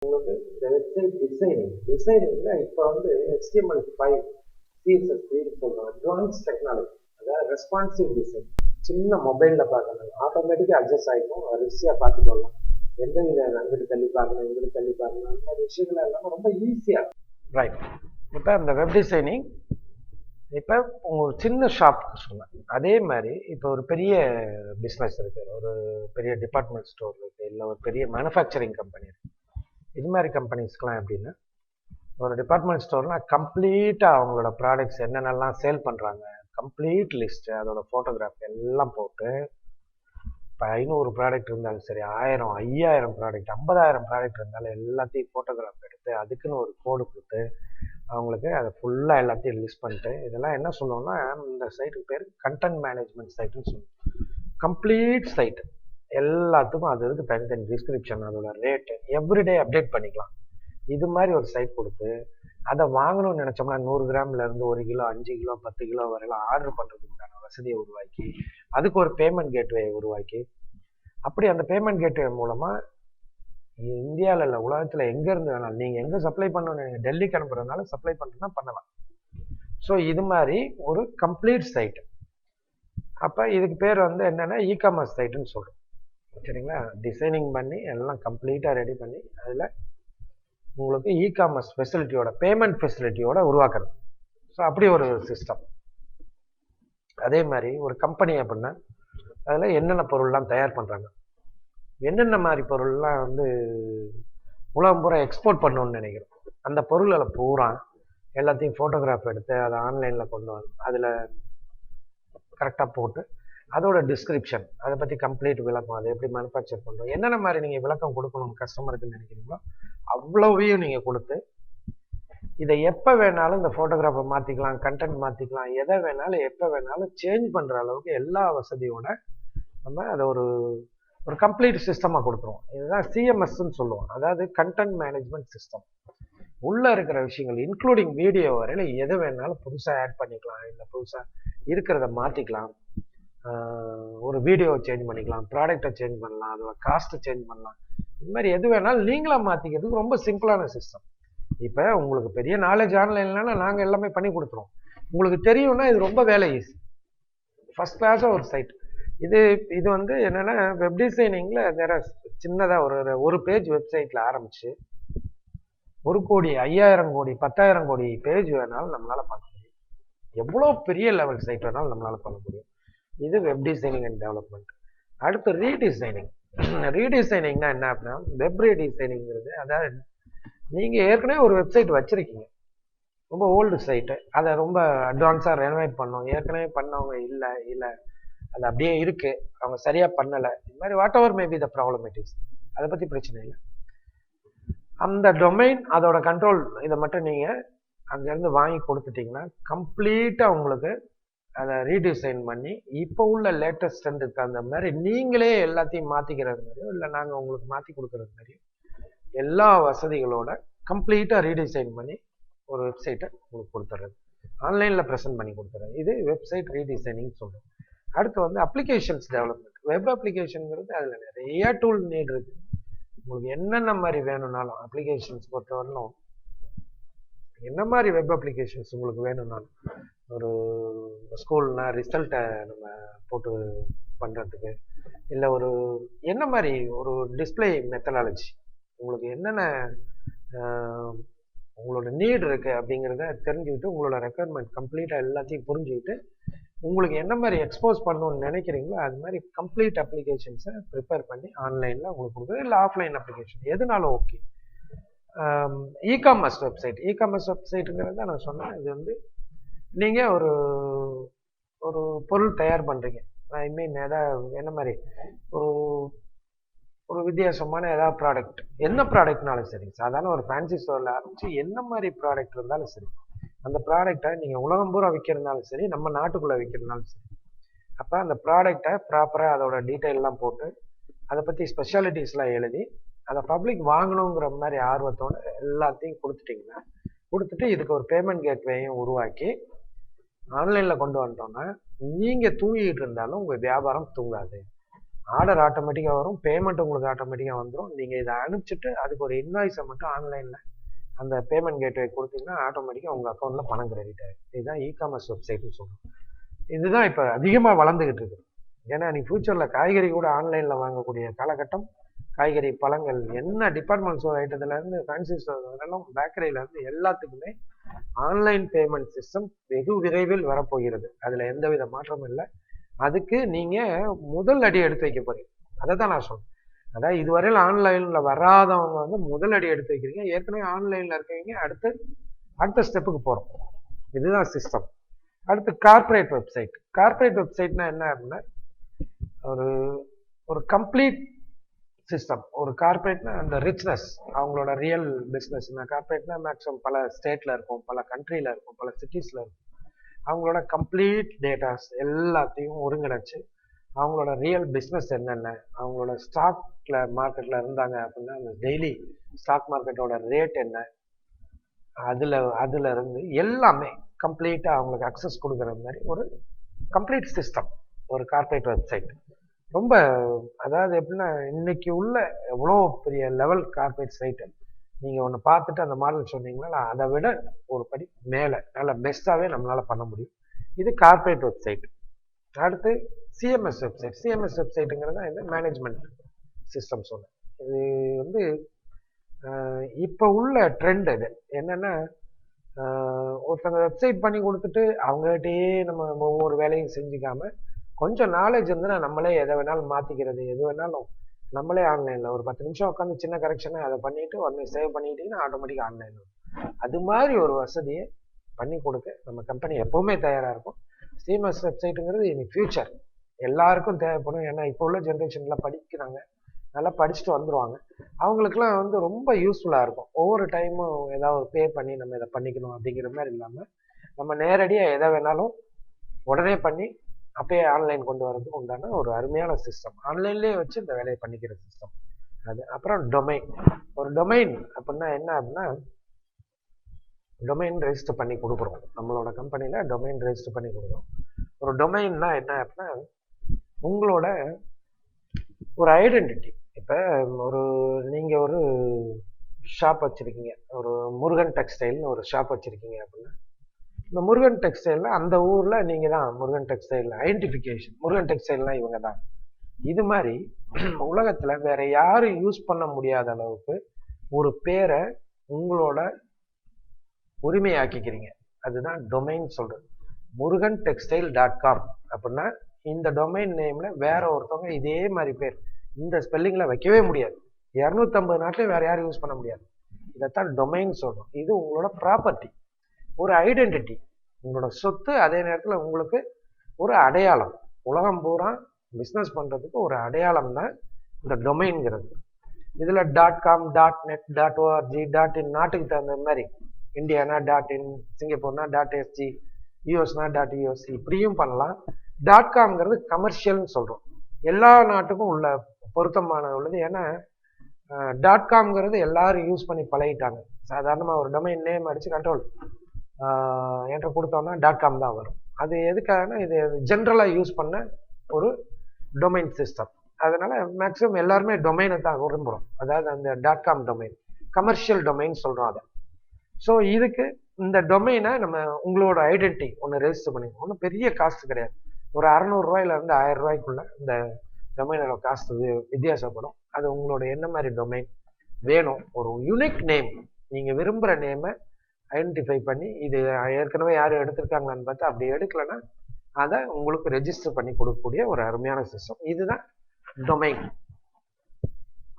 உங்களுக்கு இந்த வெப்சைட் டிசைனிங்ல இப்போ வந்து HTML5 CSS3 சொல்றோம். அட்வான்ஸ் டெக்னாலஜி, அதாவது ரெஸ்பான்சிவ் டிசைன். சின்ன மொபைல்ல பார்க்கணும், ஆட்டோமேட்டிக்கா அட்ஜஸ்ட் ஆகிக்கும், ரிசியா பார்த்துக்கொள்ளலாம். எந்த வித அங்கிட்டு தள்ளி பார்க்கணும், இங்கிட்டு தள்ளி பார்க்கணும், அந்த மாதிரி விஷயங்கள் எல்லாமே ரொம்ப ஈஸியா இருக்கும். ரைட். இப்போ இந்த வெப் டிசைனிங் இப்போ ஒரு சின்ன ஷாப் சொன்னேன். அதே மாதிரி இப்போ ஒரு பெரிய பிஸ்னஸ் இருக்கு, ஒரு பெரிய டிபார்ட்மெண்ட் ஸ்டோர் இருக்கு, இல்லை ஒரு பெரிய மேனுஃபேக்சரிங் கம்பெனி இருக்கு. இது மாதிரி கம்பெனிஸ்க்கெலாம் எப்படின்னா, ஒரு டிபார்ட்மெண்ட் ஸ்டோர்னா கம்ப்ளீட்டாக அவங்களோட ப்ராடக்ட்ஸ் என்னென்னலாம் சேல் பண்ணுறாங்க, கம்ப்ளீட் லிஸ்ட்டு, அதோட ஃபோட்டோகிராஃப் எல்லாம் போட்டு, இப்போ 500 ப்ராடக்ட் இருந்தாலும் சரி, 1000 5000 ப்ராடக்ட் 50000 ப்ராடக்ட் இருந்தாலும் எல்லாத்தையும் ஃபோட்டோகிராஃப் எடுத்து அதுக்குன்னு ஒரு கோடு கொடுத்து அவங்களுக்கு அதை ஃபுல்லாக எல்லாத்தையும் லிஸ்ட் பண்ணிட்டு, இதெல்லாம் என்ன சொல்லுவோம்னா, இந்த சைட்டுக்கு பேர் கண்டென்ட் மேனேஜ்மெண்ட் சைட்டுன்னு சொல்லுவோம். கம்ப்ளீட் சைட்டு எல்லாத்துக்கும் அது இதுக்கு தனித்தனி டிஸ்கிரிப்ஷன், அதோட ரேட்டு எவ்ரிடே அப்டேட் பண்ணிக்கலாம். இது மாதிரி ஒரு சைட் கொடுத்து அதை வாங்கணும்னு நினச்சோம்னா 100 கிராம்லேருந்து 1 கிலோ 5 கிலோ 10 கிலோ வரையிலாம் ஆர்டர் பண்ணுறதுக்கு உண்டான வசதியை உருவாக்கி, அதுக்கு ஒரு பேமெண்ட் கேட்வே உருவாக்கி, அப்படி அந்த பேமெண்ட் கேட்வே மூலமாக இந்தியாவில் இல்லை, உலகத்தில் எங்கேருந்து வேணாலும் நீங்கள் எங்கே சப்ளை பண்ணணும், நீங்கள் டெல்லிக்கு அனுப்புறதுனால சப்ளை பண்ணுறதுனா பண்ணலாம். ஸோ இது மாதிரி ஒரு கம்ப்ளீட் சைட்டு. அப்போ இதுக்கு பேர் வந்து என்னென்னா இ-காமர்ஸ் சைட்டுன்னு சொல்கிறோம். சரிங்களா? டிசைனிங் பண்ணி எல்லாம் கம்ப்ளீட்டாக ரெடி பண்ணி அதில் உங்களுக்கு இ-காமர்ஸ் ஃபெசிலிட்டியோட, பேமெண்ட் ஃபெசிலிட்டியோட உருவாக்குறது. ஸோ அப்படி ஒரு சிஸ்டம். அதே மாதிரி ஒரு கம்பெனி அப்படின்னா அதில் என்னென்ன பொருள்லாம் தயார் பண்ணுறாங்க, என்னென்ன மாதிரி பொருள்லாம் வந்து உலகம் பூரா எக்ஸ்போர்ட் பண்ணணும்னு நினைக்கிறோம், அந்த பொருள்களை பூரா எல்லாத்தையும் ஃபோட்டோகிராஃப் எடுத்து அதை ஆன்லைனில் கொண்டு வந்து அதில் கரெக்டாக போட்டு அதோட டிஸ்கிரிப்ஷன், அதை பற்றி கம்ப்ளீட் விளக்கம், அதை எப்படி மேனுஃபேக்சர் பண்ணுறோம், என்னென்ன மாதிரி நீங்கள் விளக்கம் கொடுக்கணும் கஸ்டமருக்கு நினைக்கிறீங்களோ அவ்வளோவையும் நீங்கள் கொடுத்து, இதை எப்போ வேணாலும் இந்த ஃபோட்டோகிராஃபை மாற்றிக்கலாம், கண்டென்ட் மாற்றிக்கலாம், எதை வேணாலும் எப்போ வேணாலும் சேஞ்ச் பண்ணுற அளவுக்கு எல்லா வசதியோட நம்ம அதை ஒரு கம்ப்ளீட் சிஸ்டமாக கொடுத்துருவோம். இதுதான் சிஎம்எஸ்ன்னு சொல்லுவோம், அதாவது கண்டென்ட் மேனேஜ்மெண்ட் சிஸ்டம். உள்ளே இருக்கிற விஷயங்கள் இன்க்ளூடிங் வீடியோ வரையில் எது வேணாலும் புதுசாக ஆட் பண்ணிக்கலாம், இல்லை புதுசாக இருக்கிறத மாற்றிக்கலாம், ஒரு வீடியோவை சேஞ்ச் பண்ணிக்கலாம், ப்ராடக்டை சேஞ்ச் பண்ணலாம், அதோட காஸ்ட்டை சேஞ்ச் பண்ணலாம். இது மாதிரி எது வேணாலும் நீங்களாக மாற்றிக்கிறதுக்கு ரொம்ப சிம்பிளான சிஸ்டம். இப்போ உங்களுக்கு பெரிய நாலேஜ் ஆன்லைன்லனா நாங்கள் எல்லாமே பண்ணி கொடுத்துருவோம். உங்களுக்கு தெரியும்னா இது ரொம்ப வேலை ஈஸி, ஃபஸ்ட் கிளாஸாக ஒரு சைட். இது வந்து என்னென்னா வெப் டிசைனிங்கில் வேற சின்னதாக ஒரு பேஜ் வெப்சைட்டில் ஆரம்பித்து 1 கோடி 5000 கோடி 10,000 கோடி பேஜ் வேணாலும் நம்மளால் பார்க்க முடியும். எவ்வளோ பெரிய லெவல் சைட் வேணாலும் நம்மளால் பண்ண முடியும். இது வெப் டிசைனிங் அண்ட் டெவலப்மெண்ட். அடுத்து ரீடிசைனிங். ரீடிசைனிங்னா என்ன அப்படின்னா, வெப் ரீடிசைனிங்கிறது, அதாவது நீங்கள் ஏற்கனவே ஒரு வெப்சைட் வச்சுருக்கீங்க, ரொம்ப ஓல்டு சைட்டு, அதை ரொம்ப அட்வான்ஸாக ரெனோவேட் பண்ணோம், ஏற்கனவே பண்ணவங்க இல்லை அது அப்படியே இருக்குது, அவங்க சரியாக பண்ணலை, இது மாதிரி what ever maybe the problem it is, அதை பற்றி பிரச்சனை இல்லை. அந்த டொமைன், அதோட கண்ட்ரோல், இதை மட்டும் நீங்கள் அங்கேருந்து வாங்கி கொடுத்துட்டிங்கன்னா கம்ப்ளீட்டாக உங்களுக்கு அதை ரீடிசைன் பண்ணி இப்போ உள்ள லேட்டஸ்ட் ட்ரெண்டுக்கு தகுந்த மாதிரி நீங்களே எல்லாத்தையும் மாற்றிக்கிறது மாதிரியோ, இல்லை நாங்கள் உங்களுக்கு மாற்றி கொடுக்குறது மாதிரியோ எல்லா வசதிகளோட கம்ப்ளீட்டாக ரீடிசைன் பண்ணி ஒரு வெப்சைட்டை உங்களுக்கு கொடுத்துட்றது, ஆன்லைனில் ப்ரெசென்ட் பண்ணி கொடுத்துறது. இது வெப்சைட் ரீடிசைனிங் சொல்கிறோம். அடுத்து வந்து அப்ளிகேஷன்ஸ் டெவலப்மெண்ட். வெப் அப்ளிகேஷனுங்கிறது அதில் நிறைய டூல் நீட் இருக்குது. உங்களுக்கு என்னென்ன மாதிரி வேணும்னாலும் அப்ளிகேஷன்ஸ் பொறுத்தவரையிலும் என்ன மாதிரி வெப் அப்ளிகேஷன்ஸ் உங்களுக்கு வேணும்னாலும், ஒரு ஸ்கூல்னா ரிசல்ட்டை நம்ம போட்டு பண்ணுறதுக்கு, இல்லை ஒரு என்ன மாதிரி ஒரு டிஸ்பிளே மெத்தடாலஜி, உங்களுக்கு என்னென்ன உங்களோட நீட் இருக்குது அப்படிங்கிறத தெரிஞ்சுக்கிட்டு, உங்களோட ரெக்குயர்மெண்ட் கம்ப்ளீட்டாக எல்லாத்தையும் புரிஞ்சுக்கிட்டு, உங்களுக்கு என்ன மாதிரி எக்ஸ்போஸ் பண்ணணும்னு நினைக்கிறீங்களோ அது மாதிரி கம்ப்ளீட் அப்ளிகேஷன்ஸை ப்ரிப்பேர் பண்ணி ஆன்லைனில் உங்களுக்கு கொடுக்குறது, இல்லை ஆஃப்லைன் அப்ளிகேஷன் எதுனாலும் ஓகே. இ-காமர்ஸ் வெப்சைட்டுங்கிறது தான் நான் சொன்னேன். இது வந்து நீங்கள் ஒரு பொருள் தயார் பண்ணுறீங்க, ஐ மீன் என்ன மாதிரி ஒரு வித்தியாசமான ஏதாவது ப்ராடக்ட், என்ன ப்ராடக்ட்னாலும் சரி, சாதாரண ஒரு ஃபேன்சி ஸ்டோரில் ஆரம்பித்து என்ன மாதிரி ப்ராடக்ட் இருந்தாலும் சரி, அந்த ப்ராடக்டை நீங்கள் உலகம் பூரா விற்கிறதுனாலும் சரி, நம்ம நாட்டுக்குள்ளே விற்கிறதுனாலும் சரி, அப்போ அந்த ப்ராடக்டை ப்ராப்பராக அதோட டீட்டெயிலெலாம் போட்டு அதை பற்றி ஸ்பெஷாலிட்டிஸ்லாம் எழுதி அதை பப்ளிக் வாங்கணுங்கிற மாதிரி ஆர்வத்தோடு எல்லாத்தையும் கொடுத்துட்டு இதுக்கு ஒரு பேமெண்ட் கேட்வேயும் உருவாக்கி ஆன்லைனில் கொண்டு வந்துட்டோன்னா நீங்கள் தூங்கிட்டு இருந்தாலும் உங்கள் வியாபாரம் தூங்காது. ஆர்டர் ஆட்டோமேட்டிக்காக வரும், பேமெண்ட் உங்களுக்கு ஆட்டோமேட்டிக்காக வந்துடும். நீங்கள் இதை அனுப்பிச்சிட்டு அதுக்கு ஒரு இன்வாய்ஸை மட்டும் ஆன்லைனில் அந்த பேமெண்ட் கேட்வே கொடுத்தீங்கன்னா ஆட்டோமேட்டிக்காக உங்கள் அக்கௌண்ட்டில் பணம் கிரெடிட் ஆகிடும். இதுதான் இ-காமர்ஸ் வெப்சைட்னு சொல்கிறோம். இதுதான் இப்போ அதிகமாக வளர்ந்துக்கிட்டு இருக்குது. ஏன்னா நீ ஃபியூச்சரில் காய்கறி கூட ஆன்லைனில் வாங்கக்கூடிய காலகட்டம். காய்கறி, பழங்கள், என்ன டிபார்ட்மெண்ட் ஸ்டோர் ஐட்டத்துலேருந்து ஃபேன்சி ஸ்டோர்லாம் பேக்கரியிலேருந்து எல்லாத்துக்குமே ஆன்லைன் பேமெண்ட் சிஸ்டம் வெகு விரைவில் வரப்போகிறது. அதில் எந்தவித மாற்றமும் இல்லை. அதுக்கு நீங்கள் முதல் அடி எடுத்து வைக்க போகிறீங்க. அதை தான் நான் சொல்றேன். அதாவது இதுவரையில் ஆன்லைனில் வராதவங்க வந்து முதல் அடி எடுத்து வைக்கிறீங்க. ஏற்கனவே ஆன்லைனில் இருக்கவங்க அடுத்த ஸ்டெப்புக்கு போகிறோம். இதுதான் சிஸ்டம். அடுத்து கார்ப்பரேட் வெப்சைட். கார்ப்பரேட் வெப்சைட்னா என்ன அப்படின்னா ஒரு கம்ப்ளீட் சிஸ்டம். ஒரு கார்ப்பரேட்னா அந்த ரிச்னஸ், அவங்களோட ரியல் பிஸ்னஸ். கார்ப்பரேட்னா மேக்ஸிமம் பல ஸ்டேட்டில் இருக்கும், பல கண்ட்ரியில் இருக்கும், பல சிட்டிஸில் இருக்கும். அவங்களோட கம்ப்ளீட் டேட்டாஸ் எல்லாத்தையும் ஒருங்கிணைச்சு அவங்களோட ரியல் பிஸ்னஸ் என்னென்ன, அவங்களோட ஸ்டாக்ல மார்க்கெட்டில் இருந்தாங்க அப்படின்னா அந்த டெய்லி ஸ்டாக் மார்க்கெட்டோட ரேட் என்ன, அதில் இருந்து எல்லாமே கம்ப்ளீட்டாக அவங்களுக்கு அக்சஸ் கொடுக்குற மாதிரி ஒரு கம்ப்ளீட் சிஸ்டம் ஒரு கார்ப்பரேட் வெப்சைட். ரொம்ப அதாவது எப்படின்னா இன்னைக்கு உள்ள எவ்வளோ பெரிய லெவல் கார்ப்பரேட் சைட்டு நீங்கள் ஒன்று பார்த்துட்டு அந்த மாடல் சொன்னீங்கன்னா அதை விட ஒரு படி மேலே நல்ல பெஸ்ட்டாகவே நம்மளால் பண்ண முடியும். இது கார்ப்பரேட் வெப்சைட். அடுத்து சிஎம்எஸ் வெப்சைட். சிஎம்எஸ் வெப்சைட்டுங்கிறது இந்த மேனேஜ்மெண்ட் சிஸ்டம் சொன்னேன். இது வந்து இப்போ உள்ள ட்ரெண்ட். இது என்னென்னா ஒருத்தங்க வெப்சைட் பண்ணி கொடுத்துட்டு அவங்ககிட்டயே நம்ம ஒவ்வொரு வேலையும் செஞ்சுக்காம கொஞ்சம் நாலேஜ் இருந்துன்னா நம்மளே எதை வேணாலும் மாற்றிக்கிறது, எது வேணாலும் நம்மளே ஆன்லைனில் ஒரு 10 நிமிஷம் உட்காந்து சின்ன கரெக்ஷனை அதை பண்ணிவிட்டு உடனே சேவ் பண்ணிக்கிட்டிங்கன்னா ஆட்டோமேட்டிக்காக ஆன்லைனில் அது மாதிரி ஒரு வசதியை பண்ணி கொடுக்க நம்ம கம்பெனி எப்போவுமே தயாராக இருக்கும். சிஎம்எஸ் வெப்சைட்டுங்கிறது இனி ஃபியூச்சர் எல்லாருக்கும் தேவைப்படும். ஏன்னா இப்போ உள்ள ஜென்ரேஷனில் படிக்கிறாங்க, நல்லா படிச்சுட்டு வந்துடுவாங்க. அவங்களுக்குலாம் வந்து ரொம்ப யூஸ்ஃபுல்லாக இருக்கும். ஒவ்வொரு டைமும் ஏதாவது பே பண்ணி நம்ம இதை பண்ணிக்கணும் அப்படிங்கிற மாதிரி இல்லாமல் நம்ம நேரடியாக எதை வேணாலும் உடனே பண்ணி அப்பயே ஆன்லைன் கொண்டு வரதுக்கு உண்டான ஒரு அருமையான சிஸ்டம். ஆன்லைன்லேயே வச்சு இந்த வேலையை பண்ணிக்கிற சிஸ்டம் அது. அப்புறம் டொமைன். ஒரு டொமைன் அப்படின்னா என்ன அப்படின்னா டொமைன் ரெஜிஸ்டர் பண்ணி கொடுக்குறோம். நம்மளோட கம்பெனியில் டொமைன் ரெஜிஸ்டர் பண்ணி கொடுக்குறோம். ஒரு டொமைன்னா என்ன அப்படின்னா உங்களோட ஒரு ஐடென்டிட்டி. இப்போ நீங்கள் ஒரு ஷாப் வச்சுருக்கீங்க, ஒரு முருகன் டெக்ஸ்டைல்னு ஒரு ஷாப் வச்சுருக்கீங்க அப்படின்னா இந்த முருகன் டெக்ஸ்டைலில் அந்த ஊரில் நீங்கள் தான் முருகன் டெக்ஸ்டைல் ஐடென்டிஃபிகேஷன். முருகன் டெக்ஸ்டைல்னால் இவங்க தான். இது மாதிரி உலகத்தில் வேற யாரும் யூஸ் பண்ண முடியாத அளவுக்கு ஒரு பேரை உங்களோட உரிமையாக்கிக்கிறீங்க. அதுதான் டொமைன் சொல்கிறது. முருகன் டெக்ஸ்டைல்.com அப்படின்னா இந்த டொமைன் நேமில் வேற ஒருத்தவங்க இதே மாதிரி பேர் இந்த ஸ்பெல்லிங்கில் வைக்கவே முடியாது. 250 நாட்டிலையும் வேற யாரும் யூஸ் பண்ண முடியாது. இதைத்தான் டொமைன் சொல்கிறோம். இது உங்களோட ப்ராப்பர்ட்டி, ஒரு ஐடென்டிட்டி, உங்களோட சொத்து. அதே நேரத்தில் உங்களுக்கு ஒரு அடையாளம். உலகம் பூரா பிஸ்னஸ் பண்ணுறதுக்கு ஒரு அடையாளம் தான் இந்த டொமைன்ங்கிறது. இதில் .com, .net, .org, .in நாட்டுக்கு தகுந்த மாதிரி, இந்தியானா .in, சிங்கப்பூர்னா .sg, யூஎஸ்னா .us இப்படியும் பண்ணலாம். .comங்கிறது கமர்ஷியல்னு சொல்கிறோம். எல்லா நாட்டுக்கும் உள்ள பொருத்தமான உள்ளது. ஏன்னா .comங்கிறது எல்லாரும் யூஸ் பண்ணி பழகிட்டாங்க. சாதாரணமாக ஒரு டொமைன் நேம் அடித்து கண்ட்ரோல் என்கிட்ட கொடுத்தோம்னா .com தான் வரும். அது எதுக்காகனா இது ஜென்ரலாக யூஸ் பண்ண ஒரு டொமைன் சிஸ்டம். அதனால் மேக்ஸிமம் எல்லாருமே டொமைனை தான் விரும்புகிறோம். அதாவது அந்த .com டொமைன் கமர்ஷியல் டொமைன் சொல்கிறோம் அதை. ஸோ இதுக்கு இந்த டொமைனை நம்ம உங்களோட ஐடென்டிட்டி ஒன்று ரெஜிஸ்டர் பண்ணிக்கணும். ஒன்றும் பெரிய காஸ்ட் கிடையாது. ஒரு 600 ரூபாயிலேருந்து 1000 ரூபாய்க்குள்ள இந்த டொமைனோட காஸ்ட் வித்தியாசப்படும். அது உங்களோட என்ன மாதிரி டொமைன் வேணும், ஒரு யூனிக் நேம், நீங்கள் விரும்புகிற நேமை ஐடென்டிஃபை பண்ணி இது ஏற்கனவே யாரும் எடுத்திருக்காங்களான்னு பார்த்து அப்படி எடுக்கலைன்னா அதை உங்களுக்கு ரெஜிஸ்டர் பண்ணி கொடுக்கக்கூடிய ஒரு அருமையான சிஸ்டம். இதுதான் டொமைன்.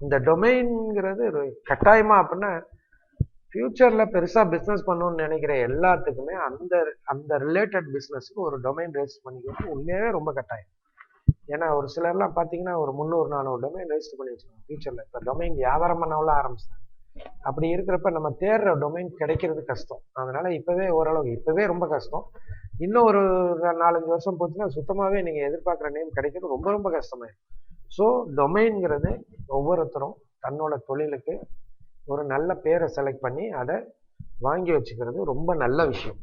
இந்த டொமைன்ங்கிறது ஒரு கட்டாயமாக அப்படின்னா ஃபியூச்சரில் பெருசாக பிஸ்னஸ் பண்ணணும்னு நினைக்கிற எல்லாத்துக்குமே அந்த ரிலேட்டட் பிஸ்னஸுக்கு ஒரு டொமைன் ரெஜிஸ்டர் பண்ணிக்கிறது உண்மையாகவே ரொம்ப கட்டாயம். ஏன்னா ஒரு சிலர்லாம் பார்த்தீங்கன்னா ஒரு 300-400 டொமைன் ரெஜிஸ்டர் பண்ணி வச்சுக்கோங்க. ஃபியூச்சரில் இப்போ டொமைன் வியாபாரம் பண்ணவெல்லாம் ஆரம்பிச்சிட்டாங்க. அப்படி இருக்கிறப்ப நம்ம தேடுற டொமைன் கிடைக்கிறது கஷ்டம். அதனால் இப்போவே ரொம்ப கஷ்டம். இன்னும் ஒரு 4-5 வருஷம் போச்சுன்னா சுத்தமாகவே நீங்கள் எதிர்பார்க்குற நேம் கிடைக்கிறது ரொம்ப ரொம்ப கஷ்டமாயிடும். ஸோ டொமைன்ங்கிறது ஒவ்வொருத்தரும் தன்னோட தொழிலுக்கு ஒரு நல்ல பேரை செலக்ட் பண்ணி அதை வாங்கி வச்சுக்கிறது ரொம்ப நல்ல விஷயம்.